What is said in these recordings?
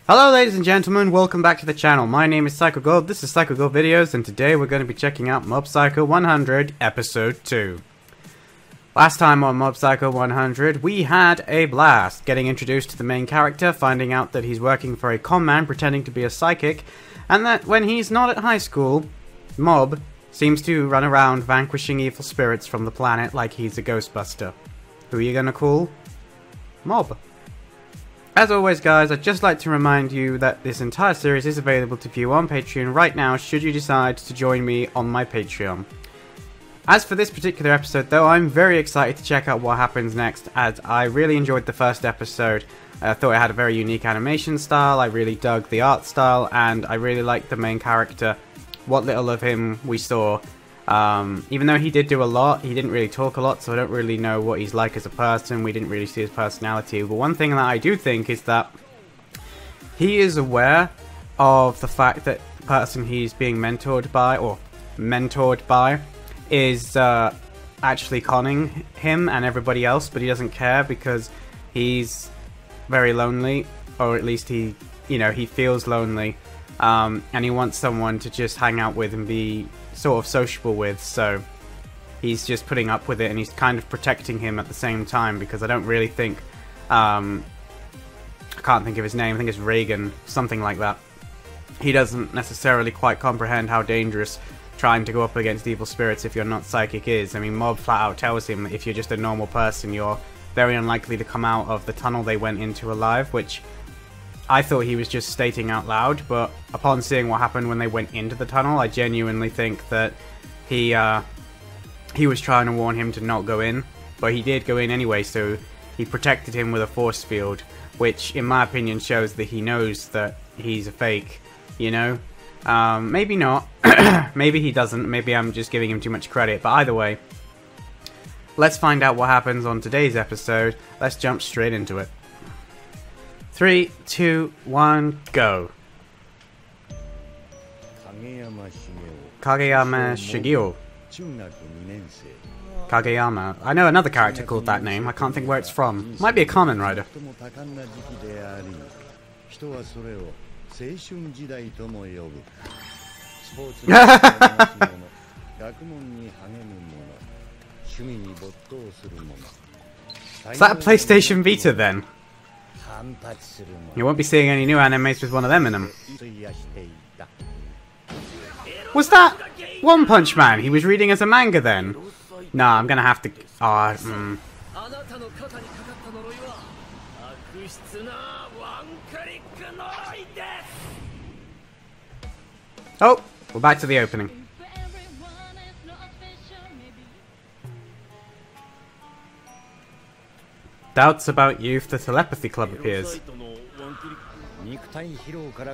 Hello ladies and gentlemen, welcome back to the channel. My name is Psycho Gold, this is Psycho Gold Videos, and today we're going to be checking out Mob Psycho 100 Episode 2. Last time on Mob Psycho 100, we had a blast getting introduced to the main character, finding out that he's working for a con man pretending to be a psychic, and that when he's not at high school, Mob seems to run around vanquishing evil spirits from the planet like he's a ghostbuster. Who are you gonna call? Mob. As always guys, I'd just like to remind you that this entire series is available to view on Patreon right now should you decide to join me on my Patreon. As for this particular episode though, I'm very excited to check out what happens next, as I really enjoyed the first episode. I thought it had a very unique animation style, I really dug the art style, and I really liked the main character. What little of him we saw. Even though he did do a lot, he didn't really talk a lot, so I don't really know what he's like as a person. We didn't really see his personality. But one thing that I do think is that he is aware of the fact that the person he's being mentored by, is actually conning him and everybody else, but he doesn't care because he's very lonely, or at least he feels lonely, and he wants someone to just hang out with and be sort of sociable with, so he's just putting up with it, and he's kind of protecting him at the same time, because I don't really think, I can't think of his name, I think it's Reagan, something like that. He doesn't necessarily quite comprehend how dangerous trying to go up against evil spirits if you're not psychic is. I mean, Mob flat out tells him that if you're just a normal person, you're very unlikely to come out of the tunnel they went into alive, which I thought he was just stating out loud, but upon seeing what happened when they went into the tunnel, I genuinely think that he was trying to warn him to not go in, but he did go in anyway, so he protected him with a force field, which in my opinion shows that he knows that he's a fake, you know? Maybe not, maybe he doesn't, maybe I'm just giving him too much credit, but either way, let's find out what happens on today's episode. Let's jump straight into it. 3, 2, 1, go. Kageyama Shigeo. Kageyama. I know another character called that name. I can't think where it's from. Might be a Kamen Rider. Is that a PlayStation Vita then? You won't be seeing any new animes with one of them in them. Was that One Punch Man? He was reading as a manga then? Nah, I'm gonna have to... Oh, we're back to the opening. Doubts about youth, the telepathy club appears.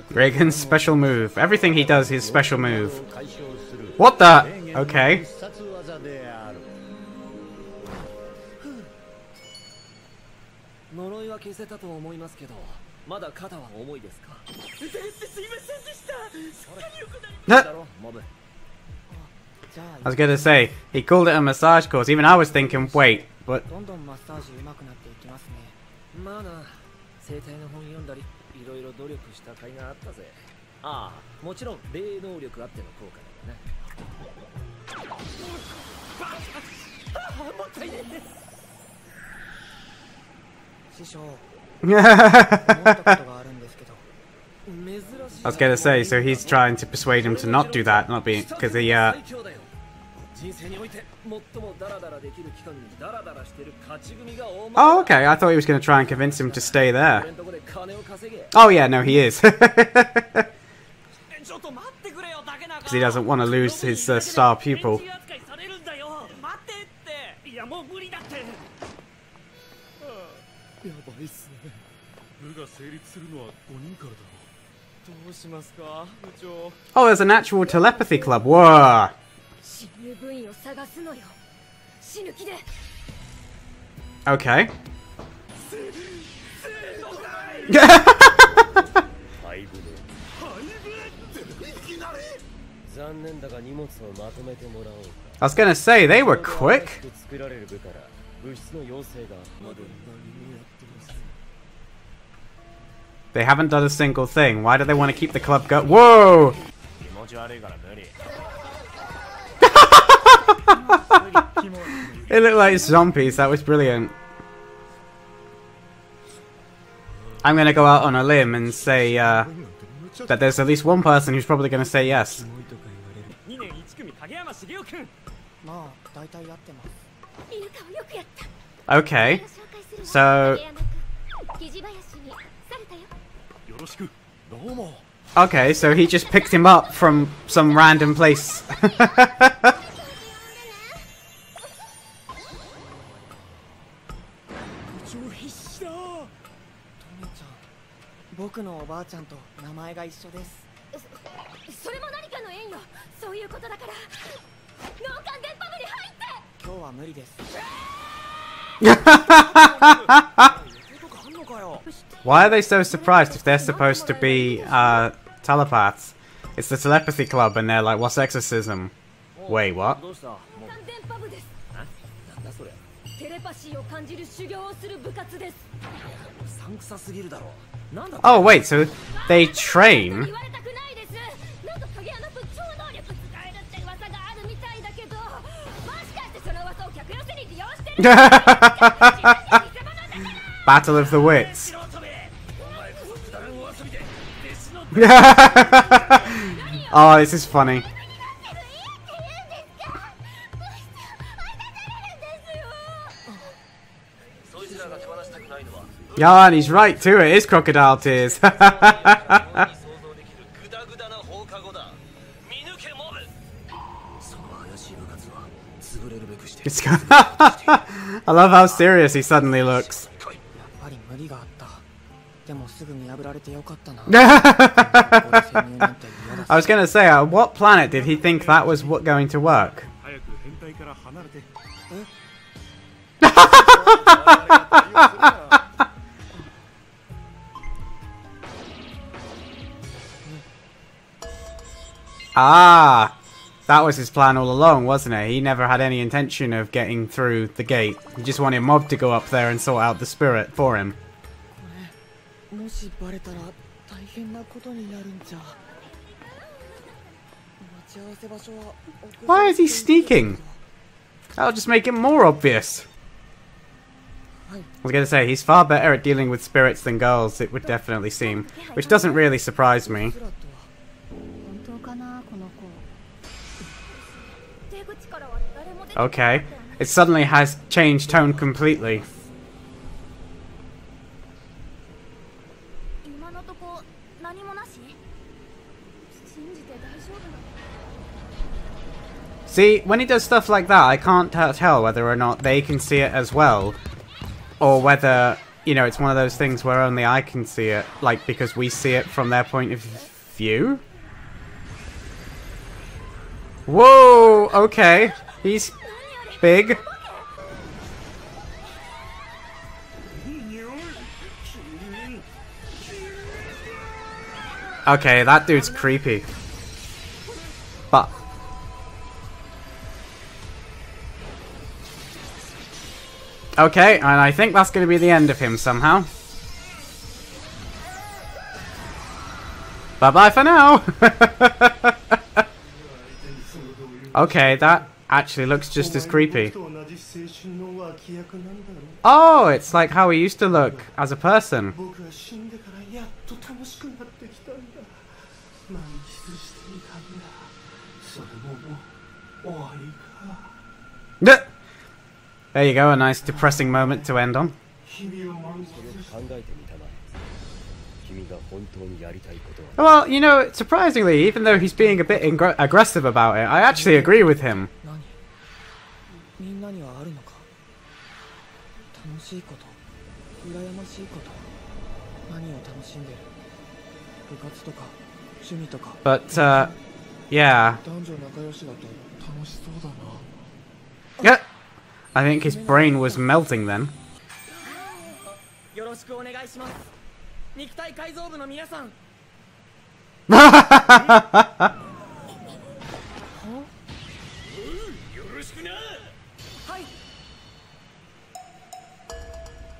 Reagan's special move. Everything he does is special move. What the? Okay. I was gonna say, he called it a massage course. Even I was thinking, wait, but... I was gonna say, so he's trying to persuade him to not do that, not be, because he, Oh, okay, I thought he was gonna try and convince him to stay there. Oh yeah, no, he is. Because he doesn't want to lose his star pupil. Oh, there's an actual telepathy club. Whoa. Okay. I was gonna say, they were quick. They haven't done a single thing. Why do they want to keep the club going? Whoa! It looked like zombies. That was brilliant. I'm gonna go out on a limb and say that there's at least one person who's probably gonna say yes. Okay, so... Okay, so he just picked him up from some random place. Why are they so surprised if they're supposed to be telepaths? It's the telepathy club and they're like, what's exorcism? Wait, what? Oh wait, so they train? Battle of the Wits. Oh, this is funny. Yeah, and he's right too, it is crocodile tears. I love how serious he suddenly looks. I was gonna say, on what planet did he think that was going to work? Ah, that was his plan all along, wasn't it? He never had any intention of getting through the gate. He just wanted Mob to go up there and sort out the spirit for him. Why is he sneaking? That'll just make it more obvious. I was going to say, he's far better at dealing with spirits than girls, it would definitely seem. Which doesn't really surprise me. Okay. It suddenly has changed tone completely. See, when he does stuff like that, I can't tell whether or not they can see it as well. Or whether, you know, it's one of those things where only I can see it, like, because we see it from their point of view? Whoa, okay. He's big. Okay, that dude's creepy. But... okay, and I think that's going to be the end of him somehow. Bye-bye for now! Okay, that actually looks just as creepy. Oh, it's like how he used to look as a person. There you go, a nice depressing moment to end on. Well, you know, surprisingly, even though he's being a bit aggressive about it, I actually agree with him. But, yeah. Yeah. I think his brain was melting then.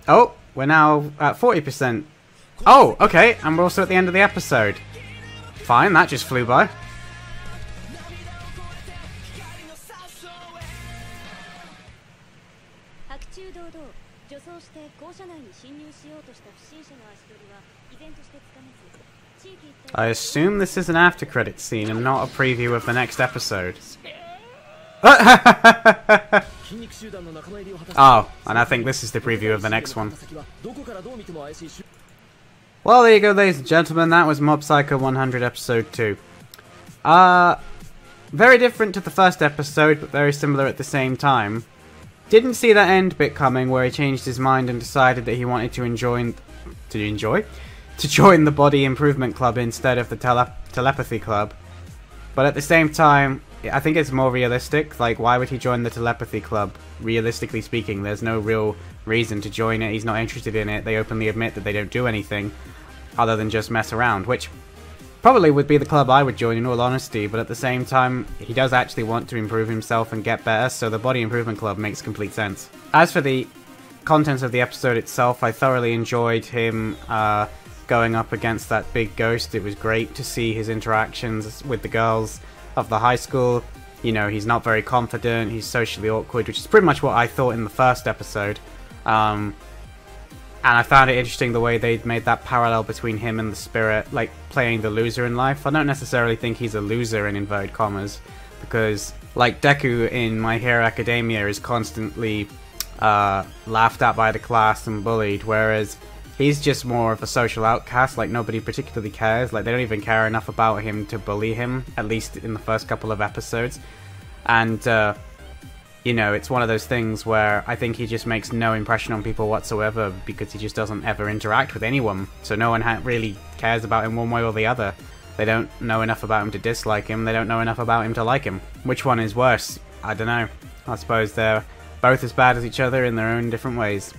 Oh, we're now at 40%. Oh, okay, and we're also at the end of the episode. Fine, that just flew by. I assume this is an after credits scene and not a preview of the next episode. Oh, and I think this is the preview of the next one. Well, there you go, ladies and gentlemen. That was Mob Psycho 100 episode 2. Very different to the first episode, but very similar at the same time. Didn't see that end bit coming where he changed his mind and decided that he wanted to join the Body Improvement Club instead of the Telepathy Club. But at the same time, I think it's more realistic. Like, why would he join the Telepathy Club? Realistically speaking, there's no real reason to join it. He's not interested in it. They openly admit that they don't do anything other than just mess around, which probably would be the club I would join in all honesty, but at the same time, he does actually want to improve himself and get better, so the Body Improvement Club makes complete sense. As for the contents of the episode itself, I thoroughly enjoyed him going up against that big ghost. It was great to see his interactions with the girls of the high school. You know, he's not very confident, he's socially awkward, which is pretty much what I thought in the first episode. And I found it interesting the way they'd made that parallel between him and the spirit, like playing the loser in life. I don't necessarily think he's a loser in inverted commas, because like Deku in My Hero Academia is constantly laughed at by the class and bullied, whereas he's just more of a social outcast. Like, nobody particularly cares. Like, they don't even care enough about him to bully him, at least in the first couple of episodes. And you know, it's one of those things where I think he just makes no impression on people whatsoever because he just doesn't ever interact with anyone. So no one really cares about him one way or the other. They don't know enough about him to dislike him. They don't know enough about him to like him. Which one is worse? I don't know. I suppose they're both as bad as each other in their own different ways.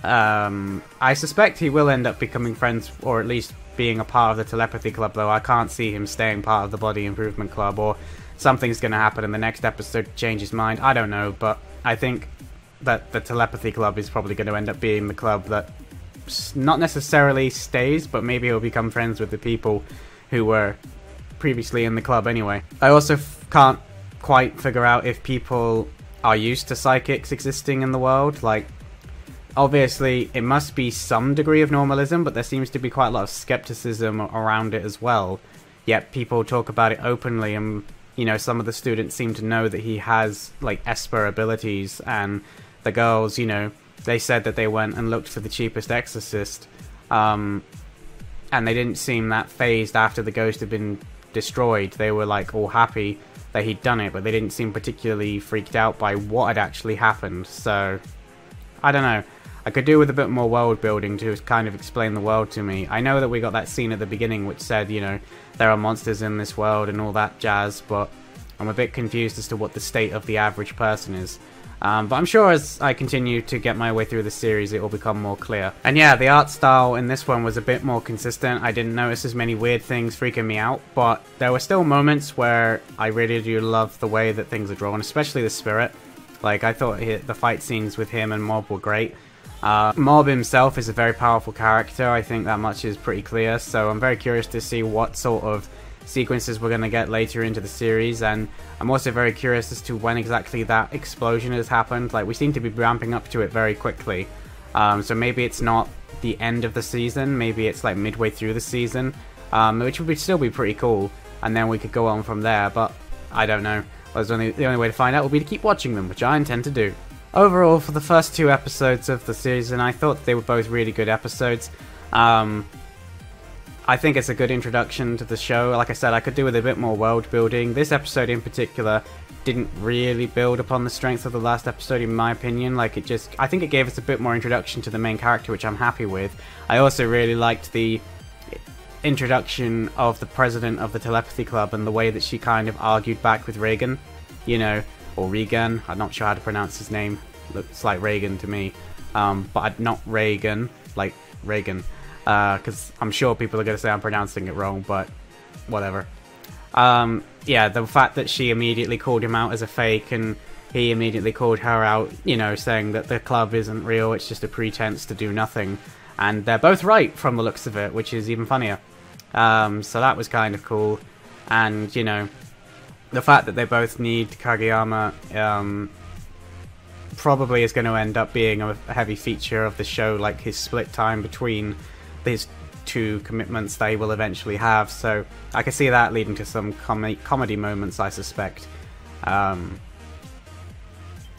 I suspect he will end up becoming friends, or at least being a part of the Telepathy Club, though I can't see him staying part of the Body Improvement Club, or something's going to happen in the next episode to change his mind. I don't know, but I think that the Telepathy Club is probably going to end up being the club that not necessarily stays, but maybe he'll become friends with the people who were previously in the club anyway. I also can't quite figure out if people are used to psychics existing in the world. Like, obviously, it must be some degree of normalism, but there seems to be quite a lot of skepticism around it as well. Yet people talk about it openly, and you know, some of the students seem to know that he has, like, Esper abilities, and the girls, you know, they said that they went and looked for the cheapest exorcist, and they didn't seem that phased after the ghost had been destroyed. They were, like, all happy that he'd done it, but they didn't seem particularly freaked out by what had actually happened, so I don't know. I could do with a bit more world building to kind of explain the world to me. I know that we got that scene at the beginning which said, you know, there are monsters in this world and all that jazz, but I'm a bit confused as to what the state of the average person is. But I'm sure as I continue to get my way through the series, it will become more clear. And yeah, the art style in this one was a bit more consistent. I didn't notice as many weird things freaking me out, but there were still moments where I really do love the way that things are drawn, especially the spirit. Like, I thought the fight scenes with him and Mob were great. Mob himself is a very powerful character, I think that much is pretty clear, so I'm very curious to see what sort of sequences we're going to get later into the series, and I'm also very curious as to when exactly that explosion has happened. Like, we seem to be ramping up to it very quickly, so maybe it's not the end of the season, maybe it's like midway through the season, which would still be pretty cool, and then we could go on from there, but I don't know. The only way to find out will be to keep watching them, which I intend to do. Overall, for the first 2 episodes of the season, I thought they were both really good episodes. I think it's a good introduction to the show. Like I said, I could do with a bit more world building. This episode in particular didn't really build upon the strength of the last episode, in my opinion. Like, I think it gave us a bit more introduction to the main character, which I'm happy with. I also really liked the introduction of the president of the Telepathy Club and the way that she kind of argued back with Reagan, you know, or Regan, I'm not sure how to pronounce his name, looks like Reagan to me, but not Reagan, like Reagan, because I'm sure people are going to say I'm pronouncing it wrong, but whatever. Yeah, the fact that she immediately called him out as a fake, and he immediately called her out, you know, saying that the club isn't real, it's just a pretense to do nothing. And they're both right from the looks of it, which is even funnier. So that was kind of cool. And, you know, the fact that they both need Kageyama probably is going to end up being a heavy feature of the show, like his split time between his two commitments that he will eventually have. So I can see that leading to some comedy moments, I suspect. And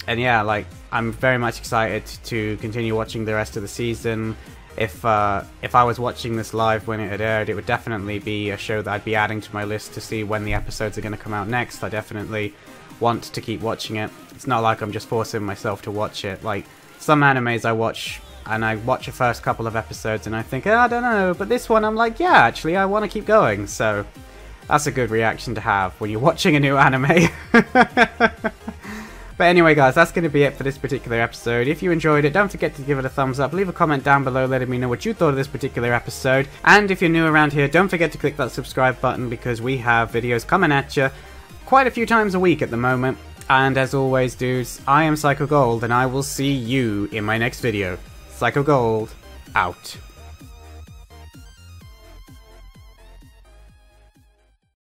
yeah, like, I'm very much excited to continue watching the rest of the season. If I was watching this live when it had aired, it would definitely be a show that I'd be adding to my list to see when the episodes are going to come out next. I definitely want to keep watching it. It's not like I'm just forcing myself to watch it. Like, some animes I watch, and I watch the first couple of episodes and I think, I don't know, but this one I'm like, yeah, actually I want to keep going. So that's a good reaction to have when you're watching a new anime. But anyway guys, that's going to be it for this particular episode. If you enjoyed it, don't forget to give it a thumbs up, leave a comment down below letting me know what you thought of this particular episode, and if you're new around here, don't forget to click that subscribe button because we have videos coming at you quite a few times a week at the moment. And as always dudes, I am Psycho Gold and I will see you in my next video. Psycho Gold, out.